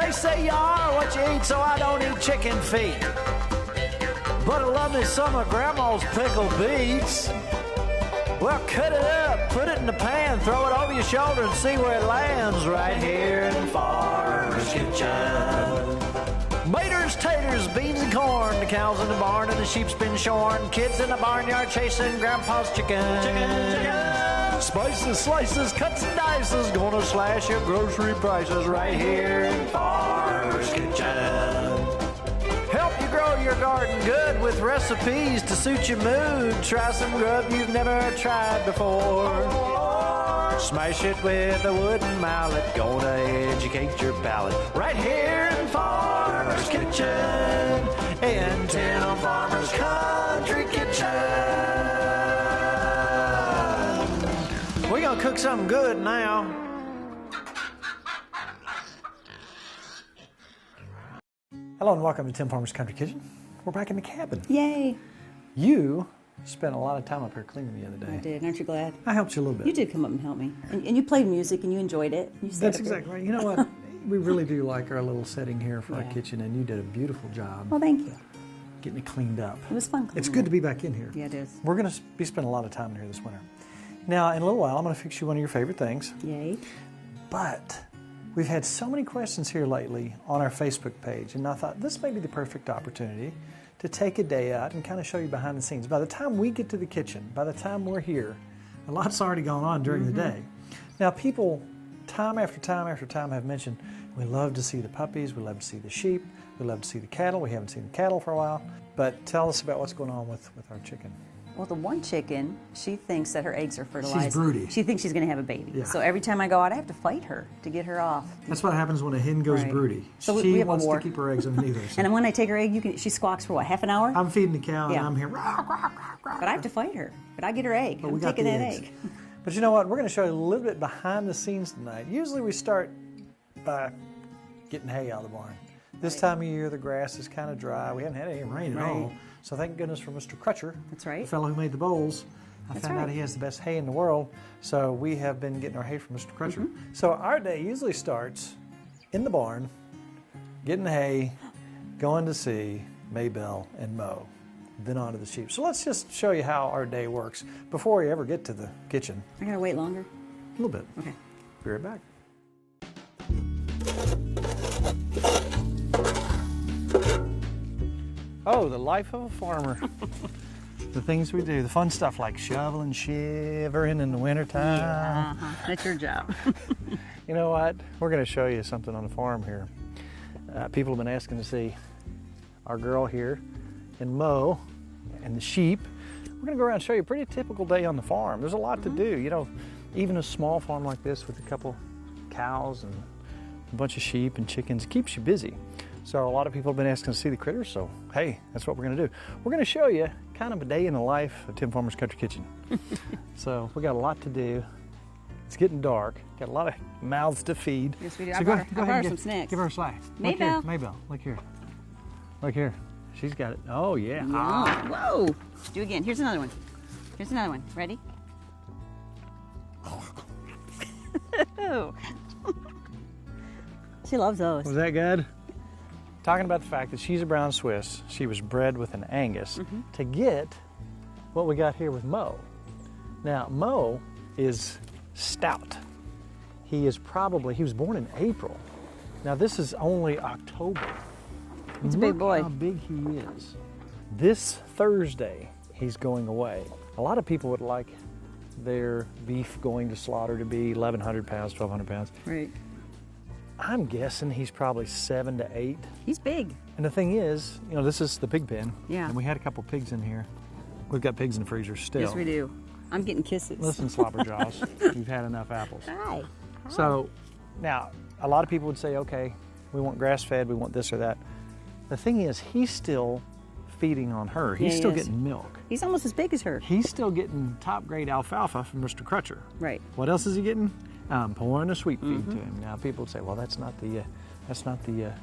They say you are what you eat, so I don't eat chicken feet. But I love me some of Grandma's pickled beets. Well, cut it up, put it in the pan, throw it over your shoulder and see where it lands right here in Farmer's Kitchen. Maters, taters, beans and corn, the cows in the barn and the sheep's been shorn, kids in the barnyard chasing Grandpa's chicken. Spices, slices, cuts and dices, gonna slash your grocery prices right here in Farmer's Kitchen. Help you grow your garden good with recipes to suit your mood. Try some grub you've never tried before. Smash it with a wooden mallet. Gonna educate your palate. Right here in Farmer's Kitchen. In Tim Farmer's Country Kitchen. We're gonna cook something good now. Hello and welcome to Tim Farmer's Country Kitchen. We're back in the cabin. Yay. You spent a lot of time up here cleaning the other day. I did. Aren't you glad? I helped you a little bit. You did come up and help me. And you played music and you enjoyed it. You That's exactly right. You know what? We really do like our little setting here for our kitchen, and you did a beautiful job. Well, thank you. Getting it cleaned up. It was fun cleaning It's good to be back in here. Yeah, it is. We're going to be spending a lot of time in here this winter. Now, in a little while, I'm going to fix you one of your favorite things. Yay. But we've had so many questions here lately on our Facebook page, and I thought this may be the perfect opportunity to take a day out and kind of show you behind the scenes. By the time we get to the kitchen, by the time we're here, a lot's already gone on during the day. Now, people time after time after time have mentioned, we love to see the puppies, we love to see the sheep, we love to see the cattle. We haven't seen the cattle for a while. But tell us about what's going on with our chicken. Well, the one chicken, she thinks that her eggs are fertilized. She's broody. She thinks she's going to have a baby. Yeah. So every time I go out, I have to fight her to get her off. That's what happens when a hen goes broody. So she we have wants a war. to keep her eggs underneath her. So. And when I take her egg, she squawks for what, half an hour? I'm feeding the cow and I'm here. But I have to fight her. But I get her egg. But I'm we got taking the that eggs. egg. But you know what? We're going to show you a little bit behind the scenes tonight. Usually we start by getting hay out of the barn. This time of year, the grass is kind of dry. We haven't had any rain at all. So thank goodness for Mr. Crutcher. That's right. The fellow who made the bowls. I found out he has the best hay in the world. So we have been getting our hay from Mr. Crutcher. So our day usually starts in the barn, getting hay, going to see Maybelle and Mo, then on to the sheep. So let's just show you how our day works before we ever get to the kitchen. I got to wait longer? A little bit. Okay. Be right back. Oh, the life of a farmer. The things we do, the fun stuff like shoveling, shivering in the wintertime. Yeah, that's your job. You know what? We're going to show you something on the farm here. People have been asking to see our girl here and Mo and the sheep. We're going to go around and show you a pretty typical day on the farm. There's a lot to do. You know, even a small farm like this with a couple cows and a bunch of sheep and chickens keeps you busy. So a lot of people have been asking to see the critters, so hey, that's what we're going to do. We're going to show you kind of a day in the life of Tim Farmer's Country Kitchen. So we got a lot to do. It's getting dark. Got a lot of mouths to feed. Yes, we do. So I go brought ahead her and some snacks. Give her a slack. Maybelle. Maybelle, look here. Look here. She's got it. Oh, yeah. Ah. Whoa. Do again. Here's another one. Here's another one. Ready? She loves those. Was that good? Talking about the fact that she's a brown Swiss. She was bred with an Angus to get what we got here with Mo. Now, Mo is stout. He was born in April. Now, this is only October. He's a big boy. How big he is. This Thursday, he's going away. A lot of people would like their beef going to slaughter to be 1,100 pounds, 1,200 pounds. Right. I'm guessing he's probably 7 to 8. He's big. And the thing is, you know, this is the pig pen. Yeah. And we had a couple pigs in here. We've got pigs in the freezer still. Yes, we do. I'm getting kisses. Listen, Slobberjaws, you've had enough apples. Hi. So, now, a lot of people would say, okay, we want grass-fed, we want this or that. The thing is, he's still feeding on her. He's still getting milk. He's almost as big as her. He's still getting top-grade alfalfa from Mr. Crutcher. Right. What else is he getting? Pouring a sweet feed to him. Now, people would say, well, that's not the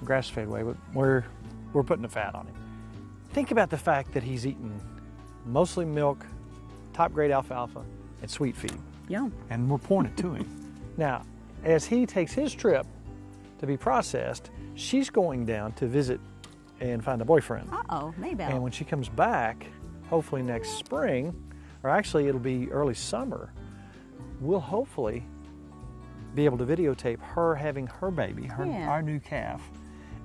grass-fed way, but we're putting the fat on him. Think about the fact that he's eating mostly milk, top-grade alfalfa, and sweet feed. Yum. And we're pouring it to him. Now, as he takes his trip to be processed. She's going down to visit and find a boyfriend. Uh-oh, Maybell. And when she comes back, hopefully next spring, or actually it'll be early summer, we'll hopefully be able to videotape her having her baby, our new calf.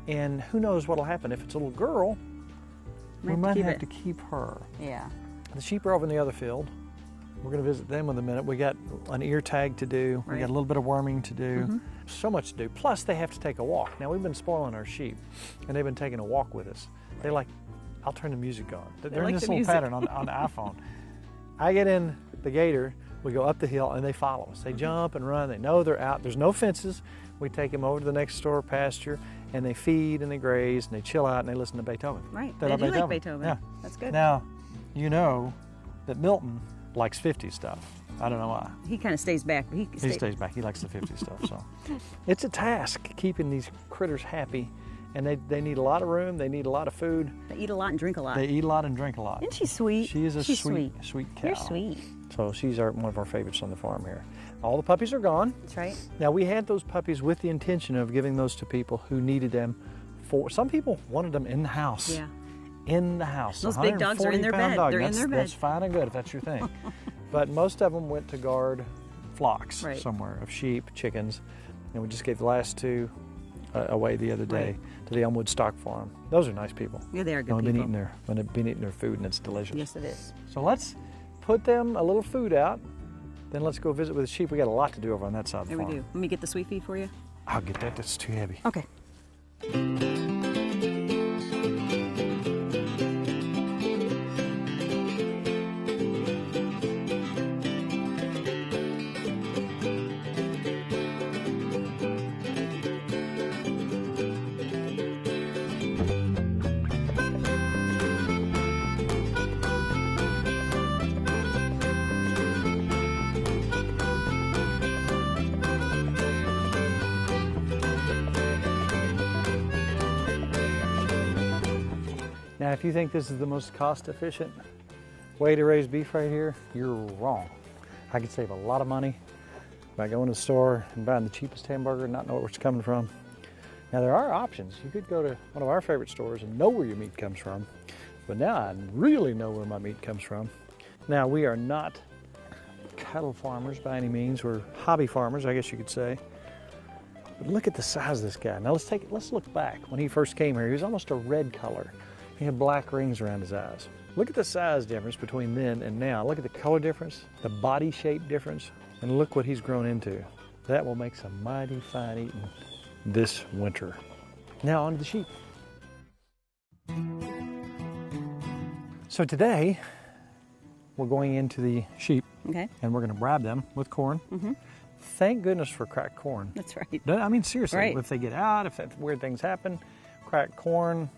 And who knows what'll happen. If it's a little girl, we might have to keep her. Yeah. The sheep are over in the other field. We're going to visit them in a minute. We got an ear tag to do. We got a little bit of worming to do. So much to do. Plus, they have to take a walk. Now, we've been spoiling our sheep, and they've been taking a walk with us. They like, I'll turn the music on. They're in this little pattern on the iPhone. I get in the gator, we go up the hill, and they follow us. They jump and run. They know they're out. There's no fences. We take them over to the next door pasture, and they feed and they graze and they chill out and they listen to Beethoven. Right. They do like Beethoven. Yeah. That's good. Now, you know that Milton likes 50s stuff. I don't know why. He kind of stays back. He stays back. He likes the 50s stuff. So it's a task keeping these critters happy, and they need a lot of room. They need a lot of food. They eat a lot and drink a lot. They eat a lot and drink a lot. Isn't she sweet? She is a sweet cow. You're sweet. So she's one of our favorites on the farm here. All the puppies are gone. That's right. Now, we had those puppies with the intention of giving those to people who needed them. Some people wanted them in the house. Yeah. In the house. Those big dogs are in their bed. They're in their bed. That's fine and good if that's your thing. But most of them went to guard flocks somewhere of sheep, chickens, and we just gave the last two away the other day to the Elmwood Stock Farm. Those are nice people. Yeah, they are good people. They've been eating their food, and it's delicious. Yes, it is. So let's put them a little food out. Then let's go visit with the sheep. We got a lot to do over on that side of the farm. We do. Let me get the sweet feed for you. I'll get that. That's too heavy. Okay. Now, if you think this is the most cost-efficient way to raise beef right here, you're wrong. I could save a lot of money by going to the store and buying the cheapest hamburger and not know where it's coming from. Now, there are options. You could go to one of our favorite stores and know where your meat comes from, but now I really know where my meat comes from. Now, we are not cattle farmers by any means. We're hobby farmers, I guess you could say. But look at the size of this guy. Now, let's look back. When he first came here, he was almost a red color. He had black rings around his eyes. Look at the size difference between then and now. Look at the color difference, the body shape difference, and look what he's grown into. That will make some mighty fine eating this winter. Now on to the sheep. So today, we're going into the sheep, and we're going to bribe them with corn. Thank goodness for cracked corn. That's right. I mean, seriously, if they get out, if weird things happen, cracked corn,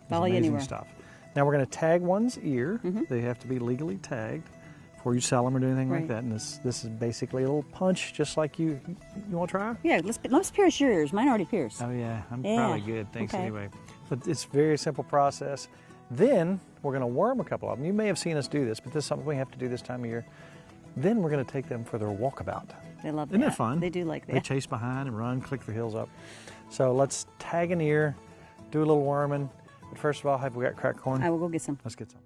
amazing stuff. Now we're going to tag one's ear. They have to be legally tagged before you sell them or do anything like that. And this is basically a little punch, just like you want to try? Yeah, let's pierce your ears. Mine already pierced. Oh yeah, I'm probably good. Thanks anyway. But it's a very simple process. Then we're going to worm a couple of them. You may have seen us do this, but this is something we have to do this time of year. Then we're going to take them for their walkabout. They love that. Isn't that fun? They do like that. They chase behind and run, click their heels up. So let's tag an ear, do a little worming. But first of all, have we got cracked corn? I will go get some. Let's get some.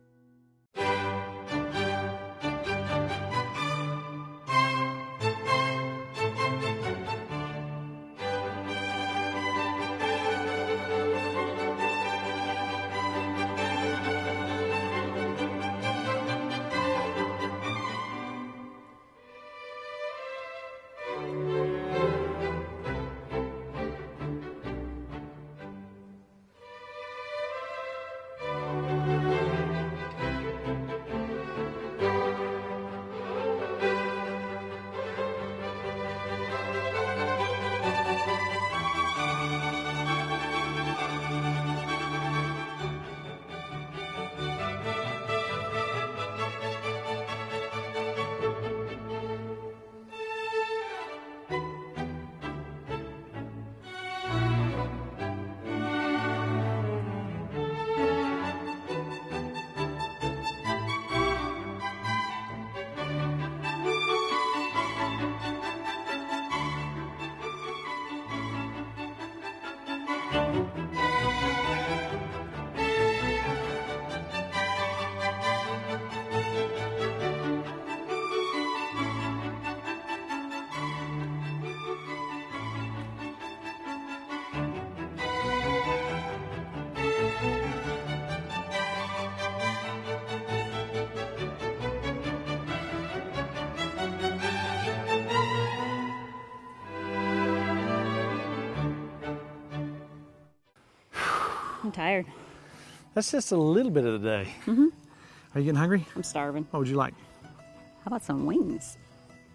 I'm tired. That's just a little bit of the day. Mm-hmm. Are you getting hungry? I'm starving. What would you like? How about some wings?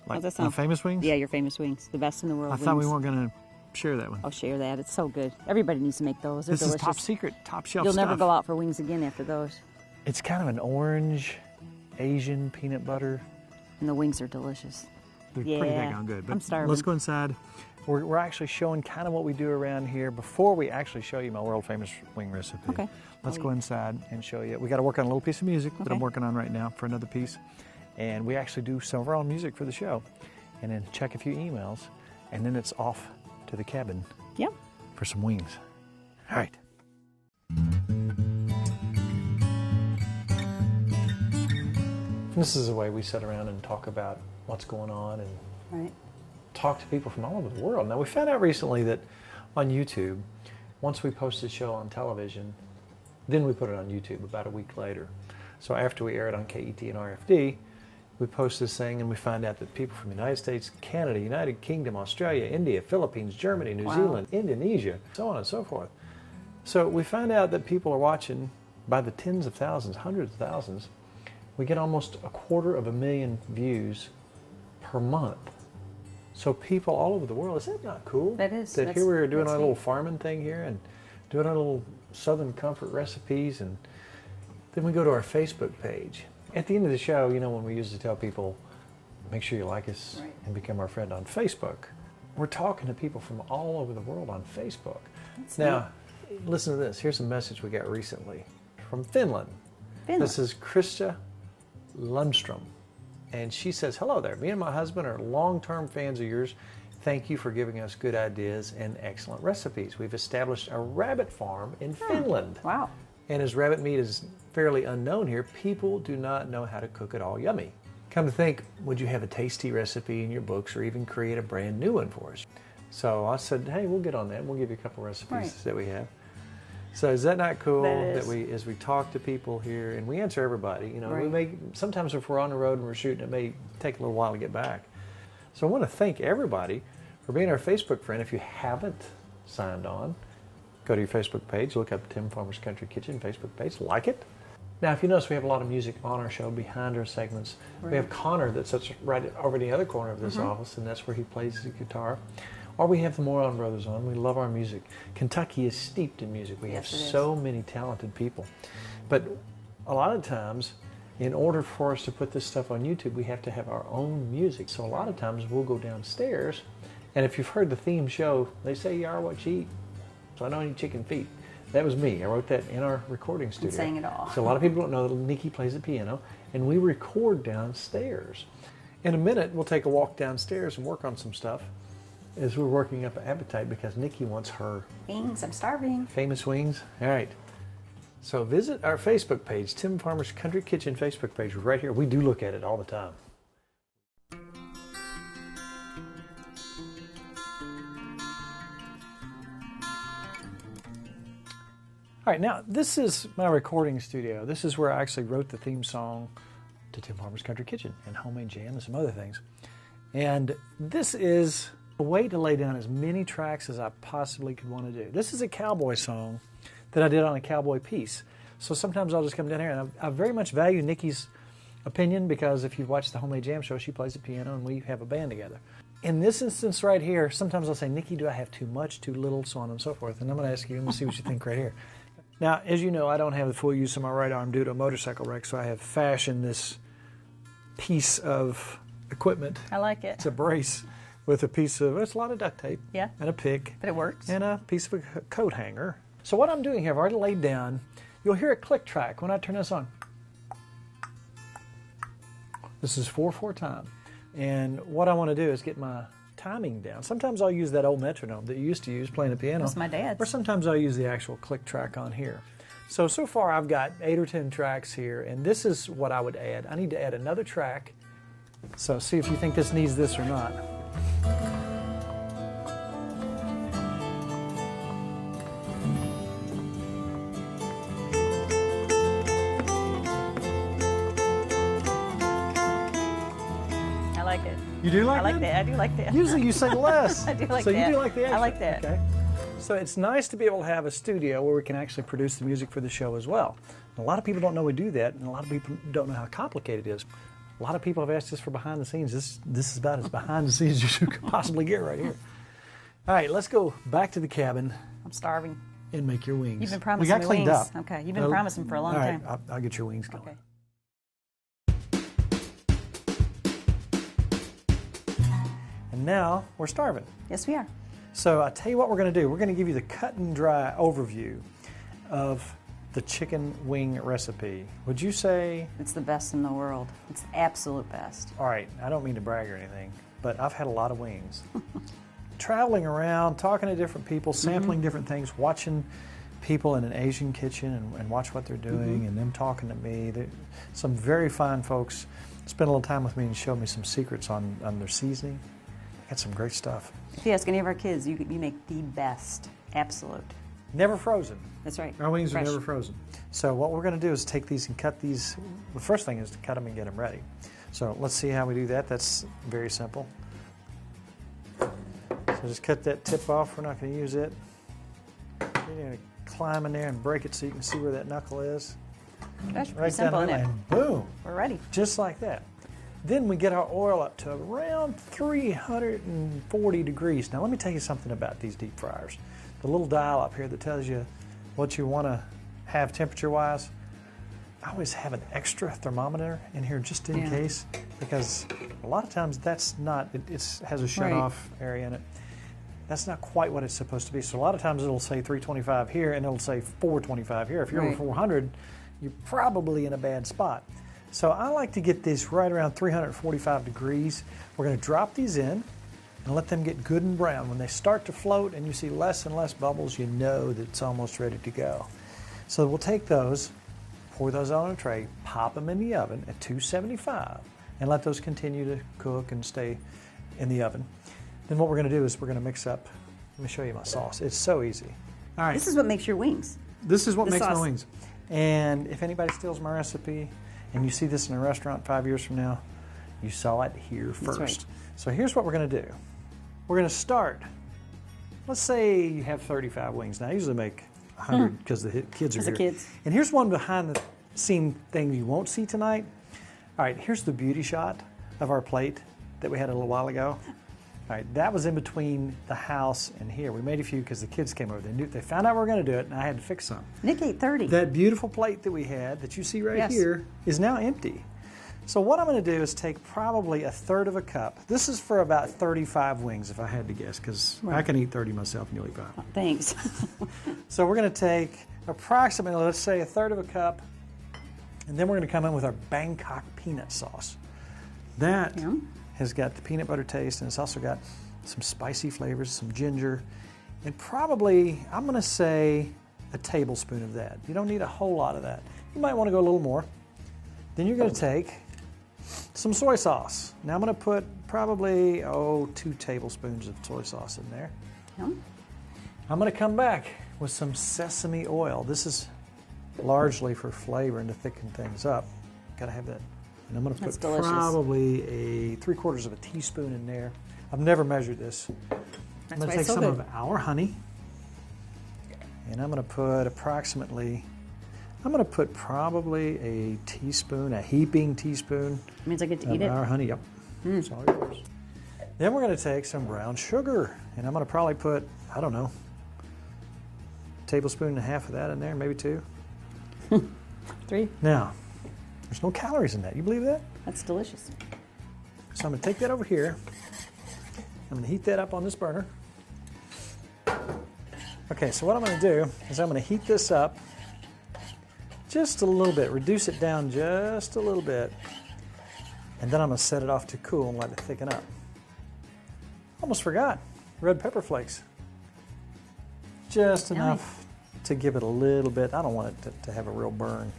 Like How's that my sound? famous wings? Yeah, your famous wings. The best in the world. I thought we weren't going to share that one. I'll share that. It's so good. Everybody needs to make those. They're This delicious. is top secret, top shelf You'll stuff. never go out for wings again after those. It's kind of an orange, Asian peanut butter. And the wings are delicious. They're Yeah, pretty daggone good. But I'm starving. let's go inside. We're actually showing kind of what we do around here before we actually show you my world famous wing recipe. Okay. Let's go inside and show you. We got to work on a little piece of music that I'm Okay. working on right now for another piece. And we actually do some of our own music for the show. And then check a few emails. And then it's off to the cabin Yep. for some wings. All right. This is the way we sit around and talk about what's going on and Right. talk to people from all over the world. Now, we found out recently that on YouTube, once we post the show on television, then we put it on YouTube about a week later. So after we air it on KET and RFD, we post this thing and we find out that people from the United States, Canada, United Kingdom, Australia, India, Philippines, Germany, New Wow. Zealand, Indonesia, so on and so forth. So we find out that people are watching by the tens of thousands, hundreds of thousands. We get almost 250,000 views per month. So people all over the world, is that not cool? That is. That here we are doing that's our neat. little farming thing here and doing our little Southern Comfort recipes, and then we go to our Facebook page. At the end of the show, you know, when we usually tell people, make sure you like us Right. and become our friend on Facebook, we're talking to people from all over the world on Facebook. That's Now, listen to this. Here's a message we got recently from Finland. Finland. This is Krista Lundstrom. And she says, hello there. Me and my husband are long-term fans of yours. Thank you for giving us good ideas and excellent recipes. We've established a rabbit farm in Finland. Wow. And as rabbit meat is fairly unknown here, people do not know how to cook it all yummy. Come to think, would you have a tasty recipe in your books or even create a brand new one for us? So I said, hey, we'll get on that. We'll give you a couple recipes Right. that we have. So is that not cool That that is. we, as we talk to people here, and we answer everybody, you know, we Right. may, sometimes if we're on the road and we're shooting, it may take a little while to get back. So I want to thank everybody for being our Facebook friend. If you haven't signed on, go to your Facebook page, look up Tim Farmer's Country Kitchen Facebook page, like it. Now, if you notice, we have a lot of music on our show behind our segments. We have Connor that sits right over in the other corner of this office, and that's where he plays the guitar. Or we have the Moron Brothers on. We love our music. Kentucky is steeped in music. We Yes, have it is. so many talented people. But a lot of times, in order for us to put this stuff on YouTube, we have to have our own music. So a lot of times we'll go downstairs, and if you've heard the theme show, they say you are what you eat. So I don't eat chicken feet. That was me. I wrote that in our recording studio. sang it all. So a lot of people don't know that Nikki plays the piano, and we record downstairs. In a minute, we'll take a walk downstairs and work on some stuff as we're working up an appetite because Nikki wants her Wings. I'm starving. famous wings. All right. So visit our Facebook page, Tim Farmer's Country Kitchen Facebook page, right here. We do look at it all the time. All right, now this is my recording studio. This is where I actually wrote the theme song to Tim Farmer's Country Kitchen and Homemade Jam and some other things. And this is a way to lay down as many tracks as I possibly could want to do. This is a cowboy song that I did on a cowboy piece. So sometimes I'll just come down here, and I very much value Nikki's opinion because if you've watched the Homemade Jam show, she plays the piano and we have a band together. In this instance right here, sometimes I'll say, Nikki, do I have too much, too little, so on and so forth. And I'm going to ask you, let me see what you think right here. Now, as you know, I don't have the full use of my right arm due to a motorcycle wreck, so I have fashioned this piece of equipment. I like it. It's a brace with a piece of, it's a lot of duct tape. Yeah. And a pick. But it works. And a piece of a coat hanger. So what I'm doing here, I've already laid down, you'll hear a click track when I turn this on. This is 4/4 time. And what I want to do is get my timing down. Sometimes I'll use that old metronome that you used to use playing the piano. That's my dad's. Or sometimes I'll use the actual click track on here. So far I've got 8 or 10 tracks here, and this is what I would add. I need to add another track. So see if you think this needs this or not. I like it. You do like I like that. I do like that. Usually you sing less. I do like so that. you do like the extra. I like that. Okay. So it's nice to be able to have a studio where we can actually produce the music for the show as well. And a lot of people don't know we do that, and a lot of people don't know how complicated it is. A lot of people have asked us for behind the scenes. This is about as behind the scenes as you could possibly get right here. All right, let's go back to the cabin. I'm starving. And make your wings. You've been promising we got me cleaned wings. up. Okay, you've been promising for a long time. All right, I'll get your wings going. Okay. And now we're starving. Yes, we are. So I'll tell you what we're going to do. We're going to give you the cut and dry overview of the chicken wing recipe. Would you say? It's the best in the world. It's the absolute best. All right, I don't mean to brag or anything, but I've had a lot of wings. Traveling around, talking to different people, sampling different things, watching people in an Asian kitchen and watch what they're doing, and them talking to me. Some very fine folks spent a little time with me and showed me some secrets on their seasoning. They got some great stuff. If you ask any of our kids, you make the best. Absolute. Never frozen. That's right. Our wings Fresh. are never frozen. So what we're going to do is take these and cut these. The first thing is to cut them and get them ready. So let's see how we do that. That's very simple. So just cut that tip off. We're not going to use it. You're going to climb in there and break it so you can see where that knuckle is. That's pretty Right simple, down isn't there, it? and boom. We're ready. Just like that. Then we get our oil up to around 340 degrees. Now let me tell you something about these deep fryers. The little dial up here that tells you what you want to have temperature-wise. I always have an extra thermometer in here just in case, because a lot of times that's not, it has a shut-off area in it. That's not quite what it's supposed to be. So a lot of times it'll say 325 here and it'll say 425 here. If you're over 400, you're probably in a bad spot. So I like to get this right around 345 degrees. We're going to drop these in and let them get good and brown. When they start to float and you see less and less bubbles, you know that it's almost ready to go. So we'll take those, pour those on a tray, pop them in the oven at 275, and let those continue to cook and stay in the oven. Then what we're going to do is we're going to mix up. Let me show you my sauce. It's so easy. All right. This is what makes your wings. This is what The makes sauce. my wings. And if anybody steals my recipe and you see this in a restaurant 5 years from now, you saw it here first. right. So here's what we're going to do. We're going to start. Let's say you have 35 wings. Now I usually make 100 because the kids are here. The kids. And here's one behind the scene thing you won't see tonight. All right, here's the beauty shot of our plate that we had a little while ago. All right, that was in between the house and here. We made a few because the kids came over. They found out we were going to do it, and I had to fix some. Nick ate 30. That beautiful plate that we had, that you see right here, is now empty. So what I'm going to do is take probably a third of a cup. This is for about 35 wings, if I had to guess, because I can eat 30 myself and you'll eat 5. Oh, thanks. So we're going to take approximately, let's say, a third of a cup, and then we're going to come in with our Bangkok peanut sauce. That has got the peanut butter taste, and it's also got some spicy flavors, some ginger, and probably, I'm going to say, a tablespoon of that. You don't need a whole lot of that. You might want to go a little more. Then you're going to take some soy sauce. Now I'm going to put probably, 2 tablespoons of soy sauce in there. I'm going to come back with some sesame oil. This is largely for flavor and to thicken things up. Got to have that. And I'm going to put probably a 3/4 of a teaspoon in there. I've never measured this. I'm going to take some of our honey, and I'm going to put approximately, probably a teaspoon, a heaping teaspoon. Means I get to eat it? Our honey, yep. It's all yours. Then we're going to take some brown sugar, and I'm going to probably put, I don't know, a tablespoon and a half of that in there, maybe 2. 3. Now, there's no calories in that. You believe that? That's delicious. So I'm going to take that over here. I'm going to heat that up on this burner. Okay, so what I'm going to do is I'm going to heat this up just a little bit, reduce it down just a little bit, and then I'm going to set it off to cool and let it thicken up. Almost forgot, red pepper flakes. Just enough to give it a little bit. I don't want it to have a real burn.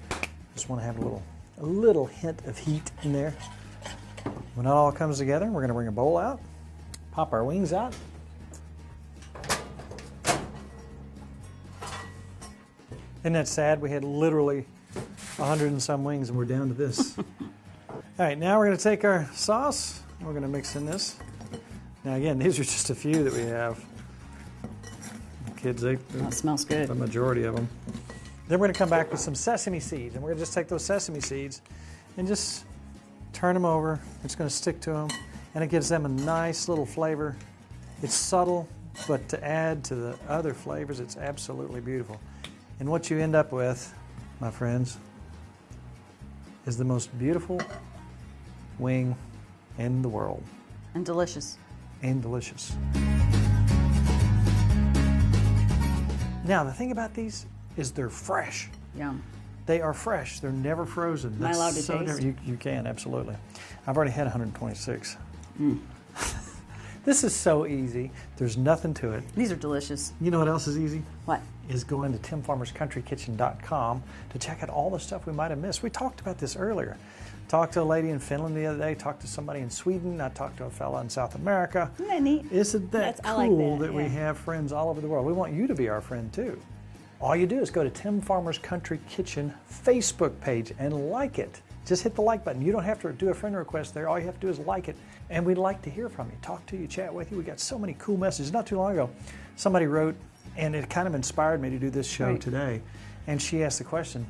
Just want to have a little hint of heat in there. When it all comes together, we're going to bring a bowl out, pop our wings out. Isn't that sad? We had literally 100 and some wings and we're down to this. All right, now we're going to take our sauce and we're going to mix in this. Now again, these are just a few that we have. kids, That smells good. the majority of them. Then we're going to come back with some sesame seeds, and we're going to just take those sesame seeds and just turn them over. It's going to stick to them, and it gives them a nice little flavor. It's subtle, but to add to the other flavors, it's absolutely beautiful. And what you end up with, my friends, is the most beautiful wing in the world. And delicious. And delicious. Now, the thing about these is they're fresh. Yum. They are fresh. They're never frozen. Am I allowed to taste? You can, absolutely. I've already had 126. This is so easy. There's nothing to it. These are delicious. You know what else is easy? What? Is going to timfarmerscountrykitchen.com to check out all the stuff we might have missed. We talked about this earlier. Talked to a lady in Finland the other day, talked to somebody in Sweden, I talked to a fella in South America. Isn't that neat? Isn't that cool I like that, we have friends all over the world? We want you to be our friend too. All you do is go to Tim Farmer's Country Kitchen Facebook page and like it. Just hit the like button. You don't have to do a friend request there. All you have to do is like it. And we'd like to hear from you, talk to you, chat with you. We got so many cool messages. Not too long ago, somebody wrote, and it kind of inspired me to do this show today. And she asked the question,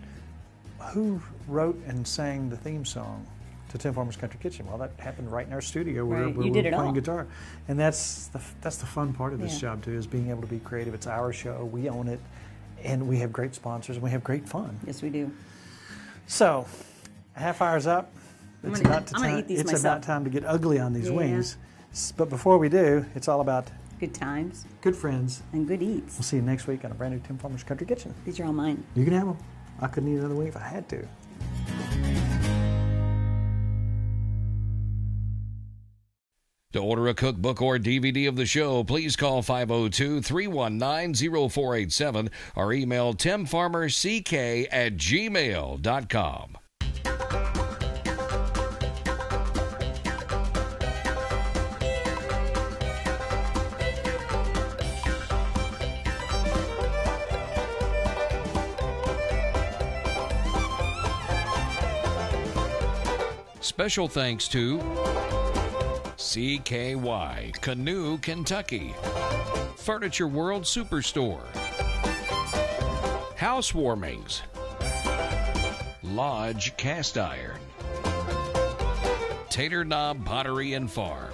who wrote and sang the theme song to Tim Farmer's Country Kitchen? Well, that happened right in our studio where we were playing guitar. And that's the fun part of this job too, is being able to be creative. It's our show. We own it. And we have great sponsors, and we have great fun. Yes, we do. So, a half hour's up. I'm going to eat these it's myself. about time to get ugly on these wings. But before we do, it's all about good times, good friends, and good eats. We'll see you next week on a brand new Tim Farmer's Country Kitchen. These are all mine. You can have them. I couldn't eat another wing if I had to. To order a cookbook or DVD of the show, please call 502-319-0487 or email timfarmerck@gmail.com. Special thanks to CKY, Canoe, Kentucky, Furniture World Superstore, Housewarmings, Lodge Cast Iron, Tater Knob Pottery and Farm,